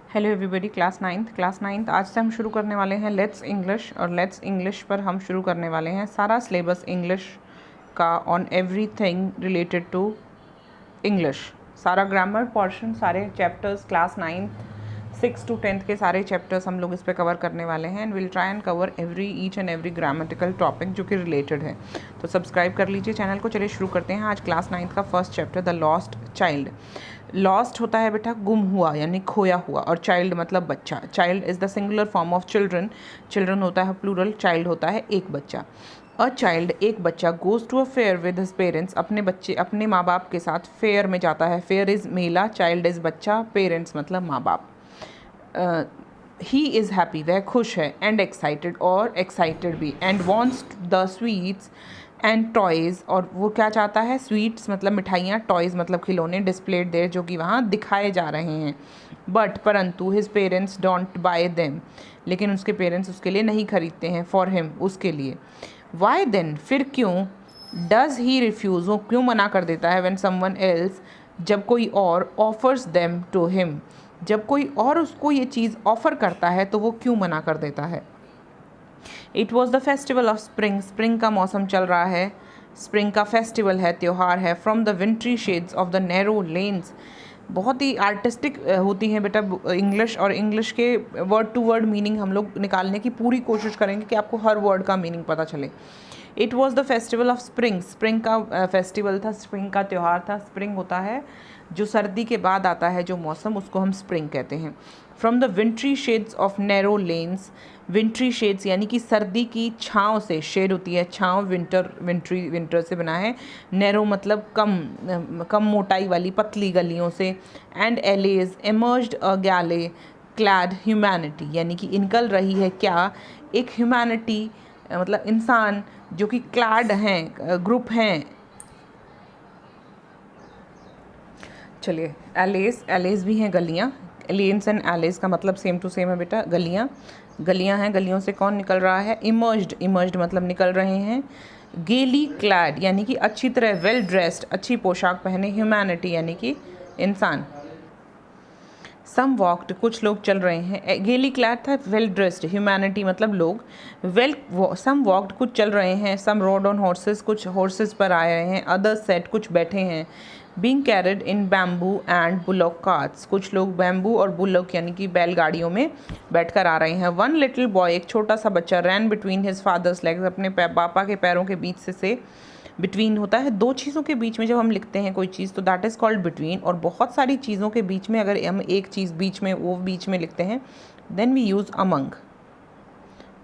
Hello everybody, class ninth आज से हम शुरू करने वाले हैं लेट्स इंग्लिश। और लेट्स इंग्लिश पर हम शुरू करने वाले हैं सारा सिलेबस इंग्लिश का on everything related to English. सारा ग्रामर पोर्शन, सारे chapters, class ninth 6 to 10th के सारे चैप्टर्स हम लोग इस पे कवर करने वाले हैं। And will try and cover each and every grammatical topic जो कि रिलेटेड है। तो सब्सक्राइब कर लीजिए चैनल को। चलिए शुरू करते हैं। आज क्लास नाइन्थ का first chapter the lost child. Lost होता है बेटा गुम हुआ यानी खोया हुआ, और चाइल्ड मतलब बच्चा। Child is the singular form of children. Children होता है प्लूरल, चाइल्ड होता है एक बच्चा। अ चाइल्ड एक बच्चा goes to a fair with his parents, अपने माँ बाप के साथ फेयर में जाता है। फेयर इज़ मेला, चाइल्ड इज़ बच्चा, पेरेंट्स मतलब माँ बाप। ही इज़ हैप्पी वह खुश है, एंड एक्साइटेड और एक्साइटेड भी, and wants the sweets and toys और वो क्या चाहता है, स्वीट्स मतलब मिठाइयाँ, टॉयज़ मतलब खिलौने, डिस्प्लेड देयर जो कि वहाँ दिखाए जा रहे हैं। बट परंतु his parents don't buy them, लेकिन उसके पेरेंट्स उसके लिए नहीं खरीदते हैं। फॉर हिम उसके लिए। वाई देन फिर क्यों, डज ही रिफ्यूज़ वो क्यों मना कर देता है, व्हेन समवन एल्स जब कोई और, ऑफर्स देम टू हिम जब कोई और उसको ये चीज़ ऑफ़र करता है तो वो क्यों मना कर देता है। It was the festival of spring, spring का मौसम चल रहा है, स्प्रिंग का फेस्टिवल है, त्यौहार है। From the विंट्री shades of the narrow lens, बहुत ही आर्टिस्टिक होती हैं बेटा इंग्लिश, और इंग्लिश के वर्ड टू वर्ड मीनिंग हम लोग निकालने की पूरी कोशिश करेंगे कि आपको हर वर्ड का मीनिंग पता चले। It was the festival of spring, spring का फेस्टिवल था, स्प्रिंग का त्यौहार था। स्प्रिंग होता है जो सर्दी के बाद आता है जो मौसम, उसको हम स्प्रिंग कहते हैं। From the विंट्री shades of narrow lens, विंट्री shades यानी कि सर्दी की छाँव से, शेड होती है छाँव, विंटर से बना है। नैरो मतलब कम मोटाई वाली पतली गलियों से। एंड एलेज एमर्ज्ड अ गैले क्लैड ह्यूमैनिटी, यानी कि निकल रही है क्या, एक ह्यूमैनिटी मतलब इंसान जो कि क्लैड हैं, ग्रुप हैं। चलिए एलेज भी हैं गलियाँ, लेन्स एंड एलेज का मतलब सेम टू सेम है बेटा, गलियाँ हैं, गलियों से कौन निकल रहा है, इमर्ज्ड मतलब निकल रहे हैं। गेली क्लैड यानी कि अच्छी तरह, वेल ड्रेस्ड अच्छी पोशाक पहने, ह्यूमैनिटी यानी कि इंसान। सम वॉक्ड कुछ लोग चल रहे हैं, गेली क्लैड था, वेल ड्रेस्ड, ह्यूमैनिटी मतलब लोग। सम वॉक्ड कुछ चल रहे हैं, सम रोड ऑन हॉर्सेस कुछ हॉर्सेस पर आए रहे हैं, अदर्स सेट कुछ बैठे हैं। Being carried in bamboo and bullock carts, कुछ लोग बैम्बू और बुलॉक यानी कि बैलगाड़ियों में बैठकर आ रहे हैं। वन लिटिल बॉय एक छोटा सा बच्चा, रैन बिटवीन हिज फादर्स लेग्स अपने पापा के पैरों के बीच से बिटवीन होता है दो चीज़ों के बीच में, जब हम लिखते हैं कोई चीज़ तो दैट इज़ कॉल्ड बिटवीन। और बहुत सारी चीज़ों के बीच में अगर हम एक चीज़ बीच में लिखते हैं देन वी यूज़ अमंग।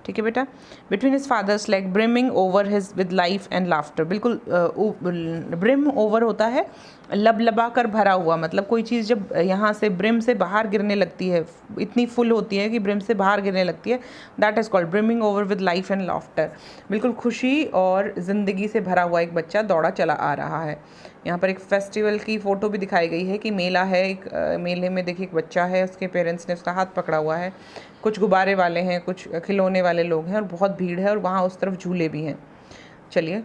ठीक है बेटा। Between his father's leg, brimming over his with life and laughter, बिल्कुल ब्रिम ओवर होता है लबलबा कर भरा हुआ, मतलब कोई चीज़ जब यहाँ से ब्रिम से बाहर गिरने लगती है, इतनी फुल होती है कि ब्रिम से बाहर गिरने लगती है, that is called brimming over with life and laughter. बिल्कुल खुशी और ज़िंदगी से भरा हुआ एक बच्चा दौड़ा चला आ रहा है। यहाँ पर एक फेस्टिवल की फ़ोटो भी दिखाई गई है कि मेला है, एक मेले में देखिए एक बच्चा है, उसके पेरेंट्स ने उसका हाथ पकड़ा हुआ है, कुछ गुब्बारे वाले हैं, कुछ खिलौने वाले लोग हैं, और बहुत भीड़ है, और वहाँ उस तरफ झूले भी हैं। चलिए,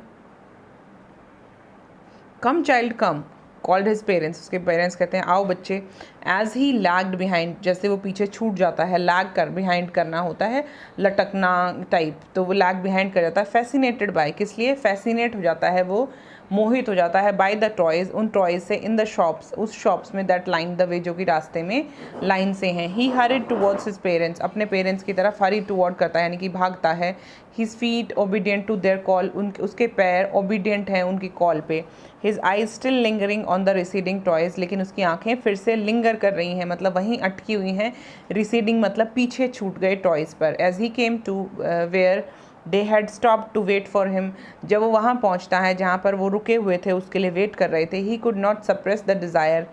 कम चाइल्ड कम कॉल्ड हिज पेरेंट्स, उसके पेरेंट्स कहते हैं आओ बच्चे। एज ही लैग्ड बिहाइंड, जैसे वो पीछे छूट जाता है, लैग कर बिहाइंड करना होता है, लटकना टाइप, तो वो लैग बिहाइंड कर जाता है। फैसिनेटेड बाय, किस लिए फैसिनेट हो जाता है वो, मोहित हो जाता है, बाय द टॉयज़ उन टॉयज़ से, इन द शॉप्स उस शॉप्स में, दैट लाइन द वे जो कि रास्ते में लाइन से हैं। ही हरिड टुवर्ड्स हिज पेरेंट्स, अपने पेरेंट्स की तरफ हरी टुवर्ड करता है यानी कि भागता है। His feet obedient to their call, उसके पैर ओबीडियंट हैं उनकी कॉल पे। His eyes still lingering on the receding toys, लेकिन उसकी आंखें फिर से लिंगर कर रही हैं, मतलब वहीं अटकी हुई हैं। रिसीडिंग मतलब पीछे छूट गए टॉयज़ पर। As he came to where they had stop to wait for him, जब वो वहाँ पहुँचता है जहाँ पर वो रुके हुए थे, उसके लिए वेट कर रहे थे। He could not suppress the desire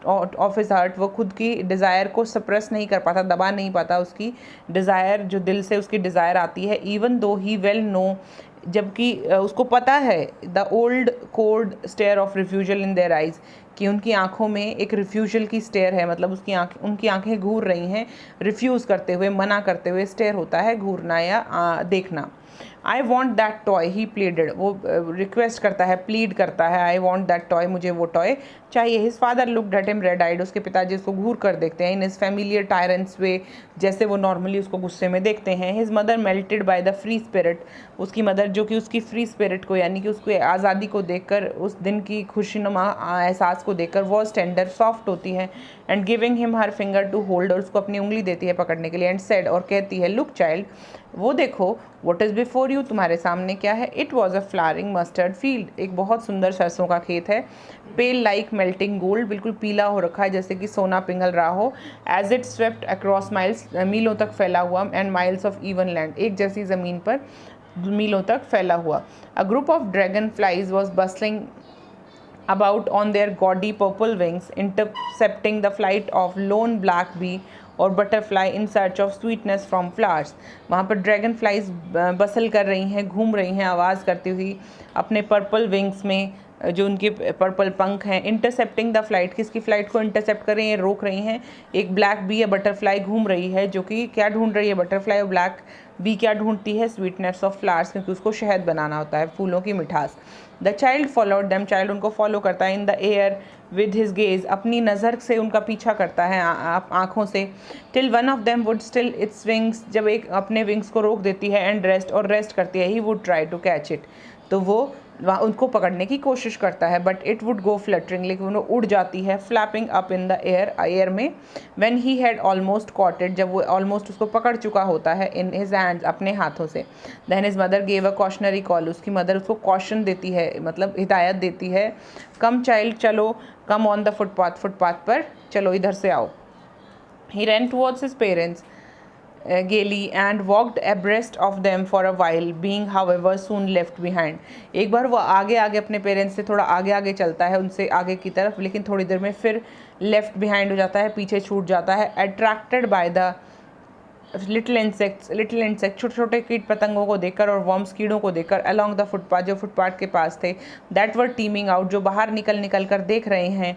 of his heart, वो खुद की डिज़ायर को सप्रेस नहीं कर पाता, दबा नहीं पाता उसकी डिज़ायर, जो दिल से उसकी डिज़ायर आती है। इवन दो ही वेल नो, जबकि उसको पता है, the old cold stare of refusal in their eyes, कि उनकी आंखों में एक रिफ्यूजल की स्टेयर है, मतलब उनकी आंखें घूर रही हैं, रिफ्यूज़ करते हुए, मना करते हुए। स्टेयर होता है घूरना या देखना। I want that toy he pleaded, वो रिक्वेस्ट करता है, प्लीड करता है, आई वॉन्ट दैट टॉय, मुझे वो टॉय चाहिए। His father looked at him red eyed, उसके पिताजी उसको घूर कर देखते हैं। In his familiar tyrant's way, जैसे वो नॉर्मली उसको गुस्से में देखते हैं। His mother melted by the free spirit, उसकी मदर जो कि उसकी फ्री स्पिरिट को यानी कि उसको आज़ादी को देखकर, उस दिन की खुशीनुमा एहसास को देखकर वॉज टेंडर, सॉफ्ट होती है। And giving him her finger to hold, और उसको अपनी उंगली देती है पकड़ने के लिए। एंड सेड, और कहती है, लुक चाइल्ड, वो देखो, व्हाट इज़ बिफोर यू, तुम्हारे सामने क्या है। It was a flowering mustard field, एक बहुत सुंदर सरसों का खेत है। पेल लाइक मेल्टिंग गोल्ड, बिल्कुल पीला हो रखा है जैसे कि सोना पिघल रहा हो। As it swept across miles, मीलों तक फैला हुआ। And miles of even land, एक जैसी ज़मीन पर मीलों तक फैला हुआ। A group of dragon flies was bustling about on their gaudy purple wings, intercepting the flight of lone black bee और butterfly in search of sweetness from flowers। वहाँ पर ड्रैगन फ्लाइज बसल कर रही हैं, घूम रही हैं आवाज़ करती हुई अपने पर्पल विंग्स में, जो उनके पर्पल पंख हैं। इंटरसेप्टिंग द फ्लाइट, किसकी फ़्लाइट को इंटरसेप्ट कर रही हैं, रोक रही हैं। एक ब्लैक बी या बटरफ्लाई घूम रही है, जो कि क्या ढूंढ रही है, बटरफ्लाई, और ब्लैक बी क्या ढूंढती है, स्वीटनेस ऑफ फ्लावर्स, क्योंकि उसको शहद बनाना होता है, फूलों की मिठास। The child followed them, child उनको फॉलो करता है। इन the air with his gaze, अपनी नज़र से उनका पीछा करता है, आँखों से। Till one of them would still its wings, जब एक अपने विंग्स को रोक देती है। एंड रेस्ट, और रेस्ट करती है। He would try to catch it, तो वो उनको पकड़ने की कोशिश करता है। But it would go fluttering, लेकिन वो उड़ जाती है। Flapping up in the air, air में। When he had almost caught it, जब वो ऑलमोस्ट उसको पकड़ चुका होता है। इन हिज हैंड्स, अपने हाथों से। Then his mother gave a cautionary call, उसकी मदर उसको कॉशन देती है, मतलब हिदायत देती है। कम चाइल्ड, चलो, come on the footpath, footpath पर चलो, इधर से आओ। He ran towards his parents gaily and walked abreast of them for a while, being however soon left behind। एक बार वो आगे आगे अपने पेरेंट्स से थोड़ा आगे आगे चलता है, उनसे आगे की तरफ, लेकिन थोड़ी देर में फिर लेफ्ट बिहाइंड हो जाता है, पीछे छूट जाता है। Attracted by the little insect, छोटे छोटे कीट पतंगों को देखकर, और वर्म्स, कीड़ों को देखकर। अलॉन्ग द फुटपाथ, जो फुटपाथ के पास थे। दैट वर टीमिंग आउट, जो बाहर निकल कर देख रहे हैं।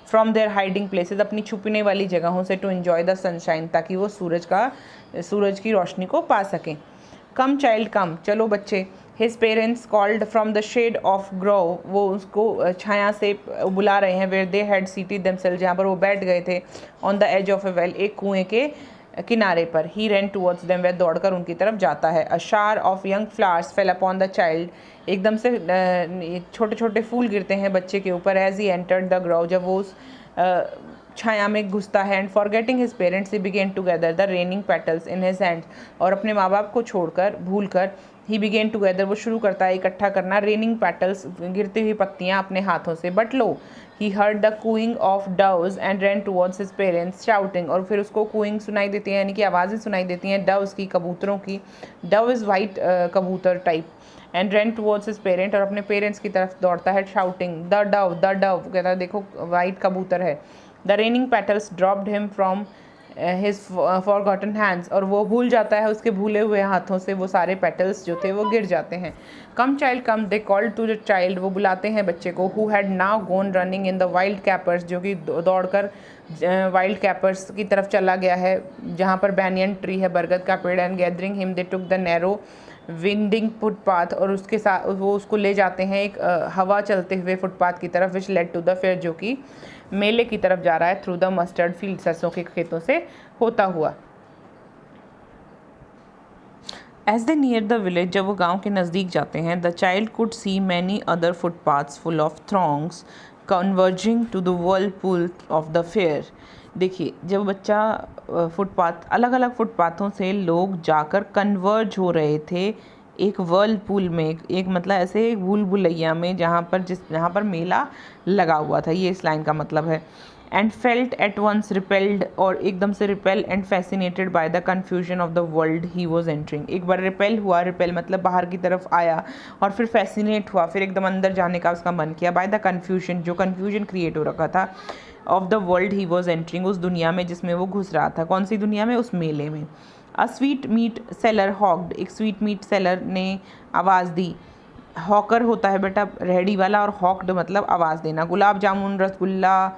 फ्रॉम देयर हाइडिंग प्लेसेस, अपनी छुपने वाली जगहों से। टू एन्जॉय द सनशाइन, ताकि वो सूरज की रोशनी को पा सकें। कम चाइल्ड कम, चलो बच्चे। His parents called from the shade of grove, वो उसको छाया से बुला रहे हैं। Where they had seated themselves, जहाँ पर वो बैठ गए थे। On the edge of a well, एक कुएं के किनारे पर। ही रैन टुवर्ड्स देम, वह दौड़कर उनकी तरफ जाता है। अ शार of young flowers fail upon the child, एकदम से छोटे छोटे फूल गिरते हैं बच्चे के ऊपर। As he entered the grove, जब वो उस छाया में घुसता है। And forgetting his parents he began together the raining petals in his hands, और अपने माँ बाप को छोड़कर, भूलकर, ही बिगेन टुगेदर, वो शुरू करता है इकट्ठा करना, रेनिंग पेटल्स, गिरती हुई पत्तियाँ अपने हाथों से। But lo, he heard the cooing of doves and ran towards his parents shouting, और फिर उसको कूइंग सुनाई देती है, यानी कि आवाज़ें सुनाई देती हैं डव्स की, कबूतरों की। डव इज़ वाइट कबूतर type. And ran towards his parent, और अपने पेरेंट्स की तरफ दौड़ता है, shouting the Dove, the Dove, कहता है देखो वाइट कबूतर है। The raining petals dropped him from his forgotten hands, और वो भूल जाता है, उसके भूले हुए हाथों से वो सारे पेटल्स जो थे वो गिर जाते हैं। Come child come, they called to the child, वो बुलाते हैं बच्चे को। Who had now gone running in the wild capers, जो कि दौड़कर वाइल्ड कैपर्स की तरफ चला गया है, जहाँ पर बैनियन ट्री है, बरगद का पेड़। And gathering him they took the narrow winding footpath, और उसके साथ वो उसको ले जाते हैं एक हवा चलते हुए फुटपाथ की तरफ। Which led to the fair, जो कि मेले की तरफ जा रहा है। थ्रू द मस्टर्ड फील्ड, सरसों के खेतों से होता हुआ। As they near the village, जब वो गांव के नज़दीक जाते हैं। The child could see many other footpaths full of throngs converging to the whirlpool of the fair. देखिए, जब बच्चा फुटपाथ, अलग अलग फुटपाथों से लोग जाकर कन्वर्ज हो रहे थे एक वर्लपूल में, एक मतलब ऐसे एक भूल भुलैया में, जहाँ पर मेला लगा हुआ था, ये इस लाइन का मतलब है। And felt at once repelled, और एकदम से repel and fascinated by the confusion of the world he was entering. एक बार रिपेल हुआ, रिपेल मतलब बाहर की तरफ आया, और फिर फैसिनेट हुआ, फिर एकदम अंदर जाने का उसका मन किया। बाय द कन्फ्यूजन, जो कन्फ्यूजन क्रिएट हो रखा था, of the world he was entering, उस दुनिया में जिसमें वो घुस रहा था। कौन सी दुनिया में? उस मेले में। अ स्वीट मीट सेलर हॉक्ड, एक स्वीट मीट सेलर ने आवाज़ दी, हॉकर होता है बेटा रेहड़ी वाला, और हॉक्ड मतलब आवाज़ देना। Gulab jamun, rasgulla,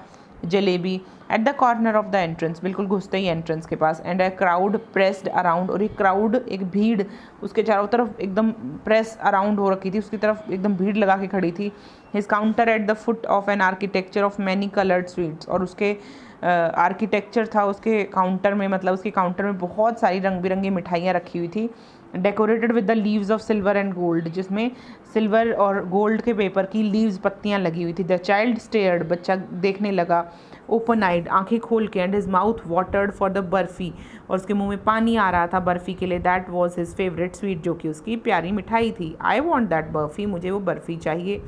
jalebi. At the corner of the entrance, बिल्कुल घुसते ही एंट्रेंस के पास। And a crowd pressed around, और एक क्राउड, एक भीड़ उसके चारों तरफ एकदम प्रेस अराउंड हो रखी थी, उसकी तरफ एकदम भीड़ लगा के खड़ी थी। His counter at the foot of an architecture of many coloured sweets, और उसके आर्किटेक्चर था उसके काउंटर में, मतलब उसके काउंटर में बहुत सारी रंग बिरंगी मिठाइयाँ रखी हुई थी। Decorated with the leaves of silver and gold, जिसमें सिल्वर और गोल्ड के पेपर की लीव्स, पत्तियाँ लगी हुई थी। द चाइल्ड स्टेयर्ड, बच्चा देखने लगा, ओपन आइड, आंखें खोल के। And his mouth watered for the barfi, और उसके मुंह में पानी आ रहा था बर्फ़ी के लिए। That was his favourite sweet, जो कि उसकी प्यारी मिठाई थी। आई वॉन्ट दैट बर्फ़ी, मुझे वो बर्फ़ी चाहिए।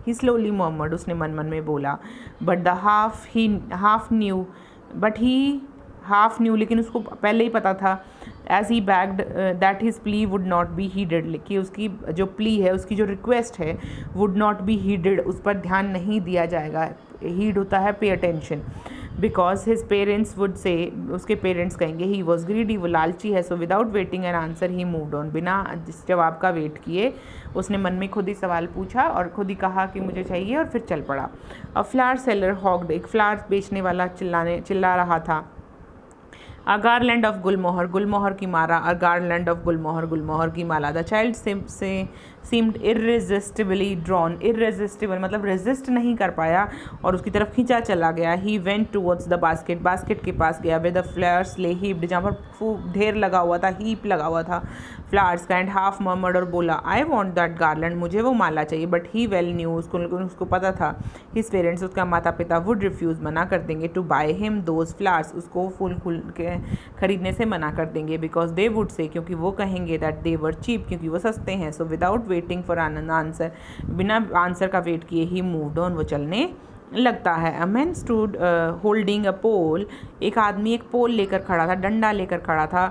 ही स्लोली मर्मर्ड, उसने मन मन में बोला। बट द हाफ न्यू, लेकिन उसको पहले ही पता था, as he begged that his plea would not be heeded, कि उसकी जो प्ली है, उसकी जो रिक्वेस्ट है, वुड नॉट बी हीडेड, उस पर ध्यान नहीं दिया जाएगा। हीड होता है pay attention. Because his parents would say, उसके पेरेंट्स कहेंगे, ही वॉज ग्रीडी, वो लालची है। सो without waiting an answer he moved on, बिना जवाब का वेट किए उसने मन में खुद ही सवाल पूछा और खुद ही कहा कि मुझे चाहिए, और फिर चल पड़ा। अ फ्लावर सेलर हॉक्ड, एक फ्लावर बेचने वाला चिल्ला रहा था। अ गारलैंड ऑफ गुलमोहर, गुलमोहर की माला। अ गारलैंड ऑफ गुलमोहर, गुलमोहर की माला। द चाइल्ड सीम्ड इर्रेजिस्टिबली ड्रॉन, इर्रेजिस्टिबल मतलब रेजिस्ट नहीं कर पाया और उसकी तरफ खींचा चला गया। He went towards the basket, basket के पास गया। विद द फ्लावर्स ले हीप्ड, जहाँ पर खूब ढेर लगा हुआ था, हीप लगा हुआ था फ्लावर्स का। एंड हाफ मर्मर्ड, और बोला, आई वॉन्ट दैट गार्लैंड, मुझे वो माला चाहिए। बट ही वेल न्यू, उसको पता था, हिज पेरेंट्स, उसका माता पिता, वुड रिफ्यूज़, मना कर देंगे, to buy him those flowers, उसको फूल के खरीदने से मना कर देंगे। बिकॉज दे वुड से, क्योंकि वो कहेंगे, दैट दे वर चीप, क्योंकि वो सस्ते हैं। So without waiting for an answer, बिना आंसर का वेट किए ही मूव्ड ऑन, वो चलने लगता है। A man stood holding a pole, एक आदमी एक पोल लेकर खड़ा था, डंडा लेकर खड़ा था।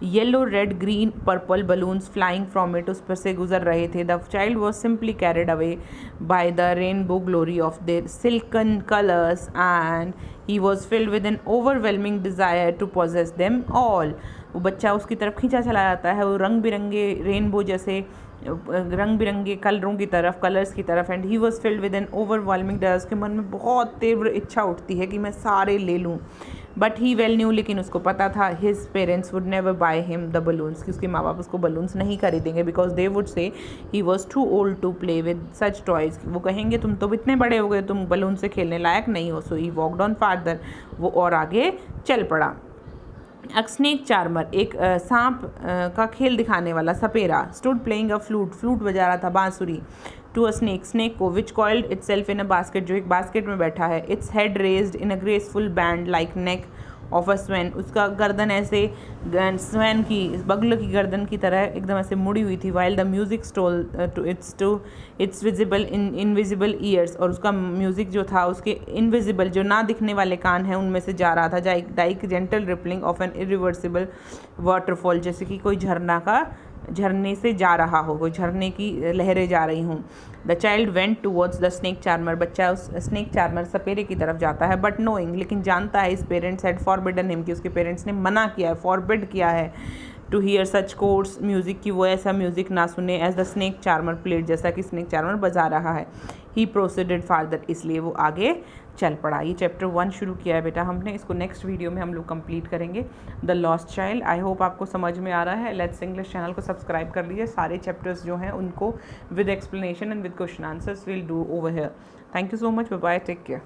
Yellow, red, green, purple balloons flying from it, उस पर से गुजर रहे थे। The child was simply carried away by the rainbow glory of their silken colours, and he was filled with an overwhelming desire to possess them all. वो बच्चा उसकी तरफ खींचा चला जाता है, वो रंग बिरंगे रेनबो जैसे रंग बिरंगे कलर्स की तरफ। And he was filled with an overwhelming desire, उसके मन में बहुत तीव्र इच्छा उठती है कि मैं सारे ले लूँ। बट ही वेल न्यू, लेकिन उसको पता था, his parents would never by him the balloons, कि उसके माँ बाप उसको बलून्स नहीं खरीदेंगे। Because they would say he was too old to play with such toys, वो कहेंगे तुम तो इतने बड़े हो गए, तुम बलून से खेलने लायक नहीं हो। सो ही वॉकड ऑन फार्दर, वो और आगे चल पड़ा। अ स्नेक चार्मर, एक सांप का खेल दिखाने वाला सपेरा। Stood playing a flute, flute बजा रहा था, बांसुरी। टू अ स्नेक, स्नेक को, which coiled itself in a basket, जो एक बास्केट में बैठा है। Its head raised in a graceful bend like neck of a swan, उसका गर्दन ऐसे स्वैन की, बगल की गर्दन की तरह एकदम ऐसे मुड़ी हुई थी। While the music stole to its visible invisible ears, और उसका म्यूजिक जो था उसके इनविजिबल, जो ना दिखने वाले कान हैं, उनमें से जा रहा था। Like gentle rippling of an irreversible waterfall, जैसे कि कोई झरने से जा रहा हो, कोई झरने की लहरें जा रही हों। The child went towards the snake charmer, बच्चा उस स्नेक चार्मर सपेरे की तरफ जाता है। बट नोइंग, लेकिन जानता है, इस पेरेंट्स हैड फॉरबिडन हिम, कि उसके पेरेंट्स ने मना किया है, फॉरबिड किया है, to hear such coarse music, की वो ऐसा म्यूज़िक ना सुने, as the snake charmer played, जैसा कि स्नेक चार्मर बजा रहा है। ही प्रोसीडेड फार्दर, इसलिए वो आगे चल पड़ा। ये चैप्टर 1 शुरू किया है बेटा हमने, इसको नेक्स्ट वीडियो में हम लोग कंप्लीट करेंगे, the lost child. I hope आपको समझ में आ रहा है। लेट्स इंग्लिश चैनल को सब्सक्राइब कर लीजिए, सारे चैप्टर्स जो हैं उनको with explanation and with question answers will do over here. Thank you so much, bye bye, take care.